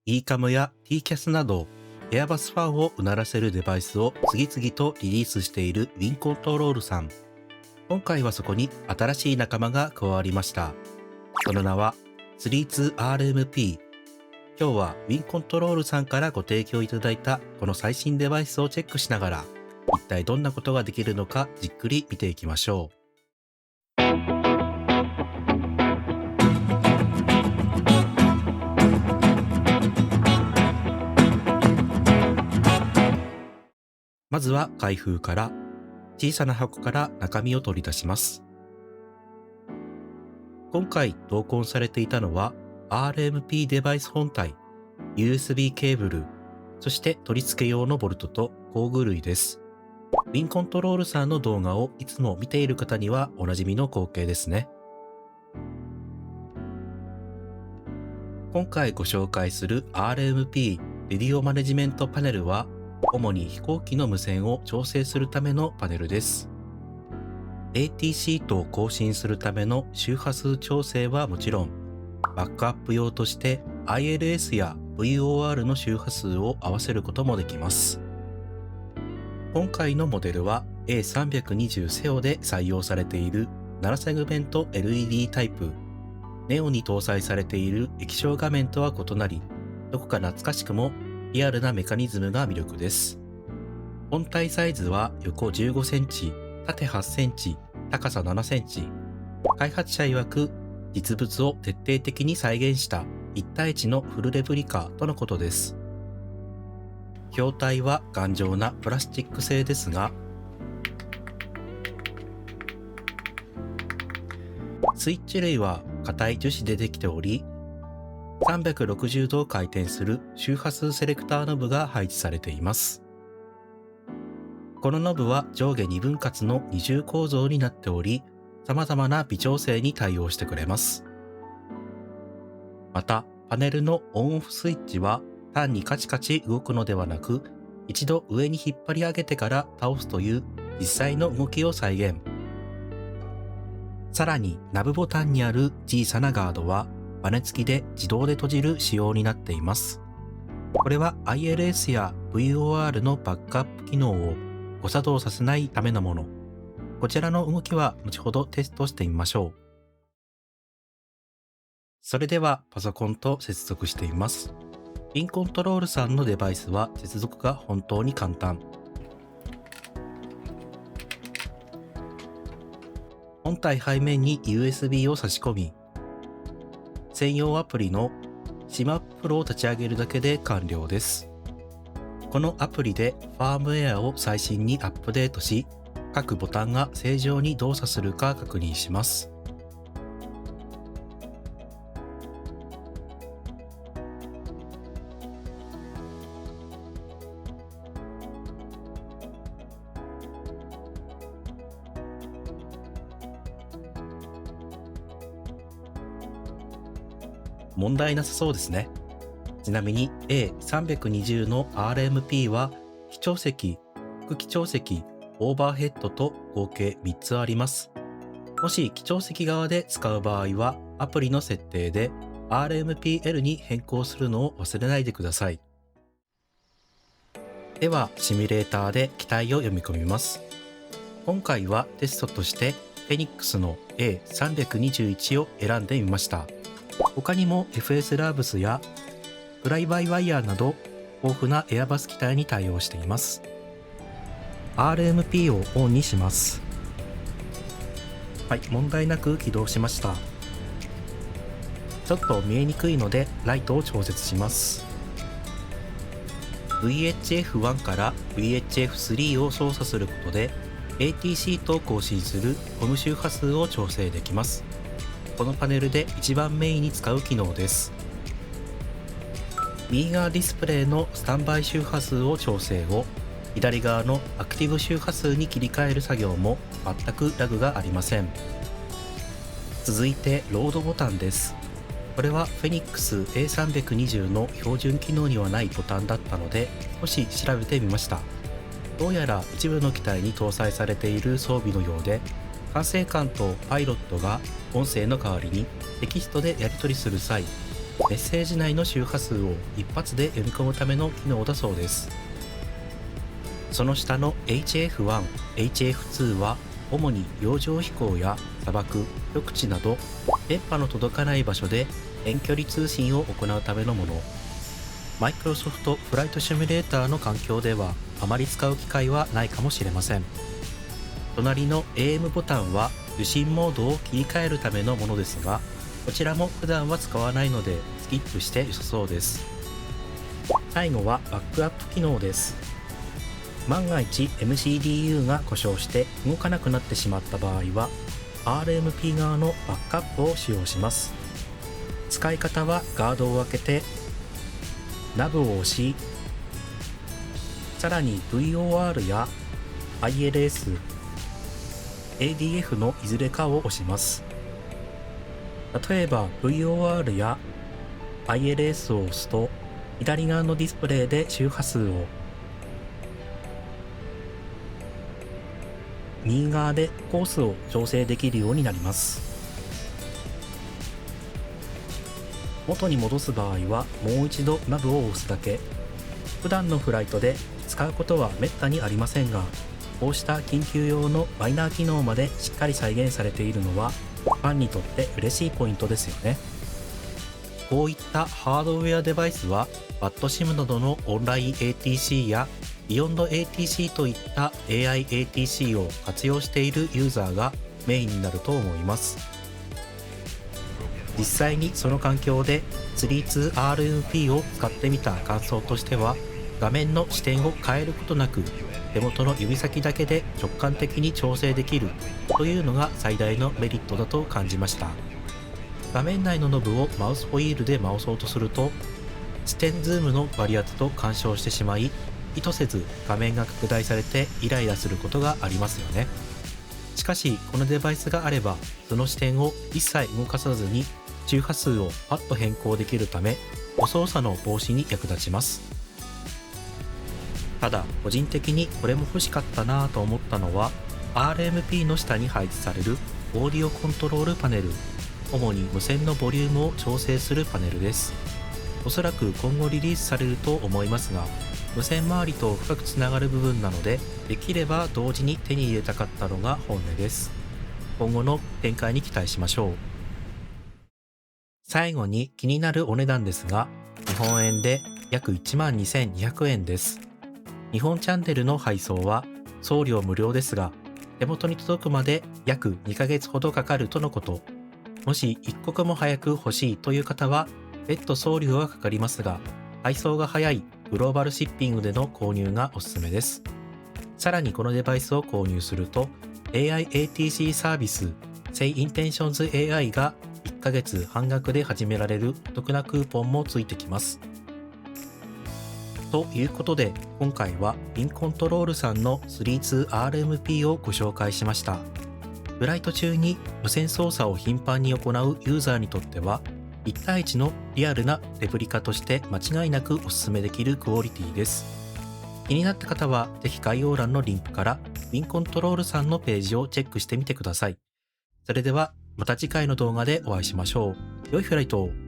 eCam や TCAS などエアバスファンをうならせるデバイスを次々とリリースしているウィンコントロールさん。今回はそこに新しい仲間が加わりました。その名は 32RMP。今日はウィンコントロールさんからご提供いただいたこの最新デバイスをチェックしながら、一体どんなことができるのかじっくり見ていきましょう。まずは開封から小さな箱から中身を取り出します。今回同梱されていたのは RMP デバイス本体、USB ケーブル、そして取り付け用のボルトと工具類です。ウィンコントロールさんの動画をいつも見ている方にはおなじみの光景ですね。今回ご紹介する RMP レディオマネジメントパネルは主に飛行機の無線を調整するためのパネルです。ATC と更新するための周波数調整はもちろん、バックアップ用として ILS や VOR の周波数を合わせることもできます。今回のモデルは A320 セオで採用されている7セグメント LED タイプ。ネオに搭載されている液晶画面とは異なり、どこか懐かしくもリアルなメカニズムが魅力です。本体サイズは横15センチ、縦8センチ、高さ7センチ。開発者曰く実物を徹底的に再現した1対1のフルレプリカとのことです。筐体は頑丈なプラスチック製ですが、スイッチ類は硬い樹脂でできており、360度回転する周波数セレクターノブが配置されています。このノブは上下2分割の二重構造になっており、様々な微調整に対応してくれます。また、パネルのオンオフスイッチは単にカチカチ動くのではなく、一度上に引っ張り上げてから倒すという実際の動きを再現。さらにナブボタンにある小さなガードはバネ付きで自動で閉じる仕様になっています。これは ILS や VOR のバックアップ機能を誤作動させないためのもの。こちらの動きは後ほどテストしてみましょう。それではパソコンと接続してみます。ウィンコントロールさんのデバイスは接続が本当に簡単。本体背面に USB を差し込み、専用アプリの SIM プロを立ち上げるだけで完了です。このアプリでファームウェアを最新にアップデートし、各ボタンが正常に動作するか確認します。問題なさそうですね。ちなみに A320 の RMP は機長席、副機長席、オーバーヘッドと合計3つあります。もし機長席側で使う場合はアプリの設定で RMPL に変更するのを忘れないでください。ではシミュレーターで機体を読み込みます。今回はテストとしてフェニックスの A321 を選んでみました。他にも FS ラーブスやフライバイワイヤーなど豊富なエアバス機体に対応しています。RMP をオンにします。はい、問題なく起動しました。ちょっと見えにくいのでライトを調節します。VHF1 から VHF3 を操作することで ATC と更新するコム周波数を調整できます。このパネルで一番メインに使う機能です。右側ディスプレイのスタンバイ周波数を調整後、左側のアクティブ周波数に切り替える作業も全くラグがありません。続いてロードボタンです。これはフェニックス A320 の標準機能にはないボタンだったので少し調べてみました。どうやら一部の機体に搭載されている装備のようで、管制官とパイロットが音声の代わりにテキストでやり取りする際、メッセージ内の周波数を一発で読み込むための機能だそうです。その下の HF1、HF2 は主に洋上飛行や砂漠、極地など電波の届かない場所で遠距離通信を行うためのもの。マイクロソフトフライトシミュレーターの環境ではあまり使う機会はないかもしれません。隣の AM ボタンは受信モードを切り替えるためのものですが、こちらも普段は使わないのでスキップして良さそうです。最後はバックアップ機能です。万が一 MCDU が故障して動かなくなってしまった場合は RMP 側のバックアップを使用します。使い方はガードを開けてナブを押し、さらに VOR や ILS、ADF のいずれかを押します。例えば VOR や ILS を押すと左側のディスプレイで周波数を、右側でコースを調整できるようになります。元に戻す場合はもう一度ナブを押すだけ。普段のフライトで使うことはめったにありませんが、こうした緊急用のマイナー機能までしっかり再現されているのはファンにとって嬉しいポイントですよね。こういったハードウェアデバイスは BATSIM などのオンライン ATC や Beyond ATC といった AI ATC を活用しているユーザーがメインになると思います。実際にその環境で 32RMP を使ってみた感想としては、画面の視点を変えることなく手元の指先だけで直感的に調整できるというのが最大のメリットだと感じました。画面内のノブをマウスホイールで回そうとすると視点ズームの割り当てと干渉してしまい、意図せず画面が拡大されてイライラすることがありますよね。しかしこのデバイスがあればその視点を一切動かさずに周波数をパッと変更できるため誤操作の防止に役立ちます。ただ個人的にこれも欲しかったなぁと思ったのは RMP の下に配置されるオーディオコントロールパネル、主に無線のボリュームを調整するパネルです。おそらく今後リリースされると思いますが、無線周りと深くつながる部分なのでできれば同時に手に入れたかったのが本音です。今後の展開に期待しましょう。最後に気になるお値段ですが、日本円で約 12,200 円です。日本チャンネルの配送は送料無料ですが、手元に届くまで約2ヶ月ほどかかるとのこと。もし一刻も早く欲しいという方は別途送料はかかりますが、配送が早いグローバルシッピングでの購入がおすすめです。さらにこのデバイスを購入すると AI ATC サービス Say Intentions AI が1ヶ月半額で始められるお得なクーポンもついてきます。ということで今回はインコントロールさんの 32RMP をご紹介しました。フライト中に無線操作を頻繁に行うユーザーにとっては1対1のリアルなレプリカとして間違いなくおすすめできるクオリティです。気になった方はぜひ概要欄のリンクからインコントロールさんのページをチェックしてみてください。それではまた次回の動画でお会いしましょう。良いフライトを。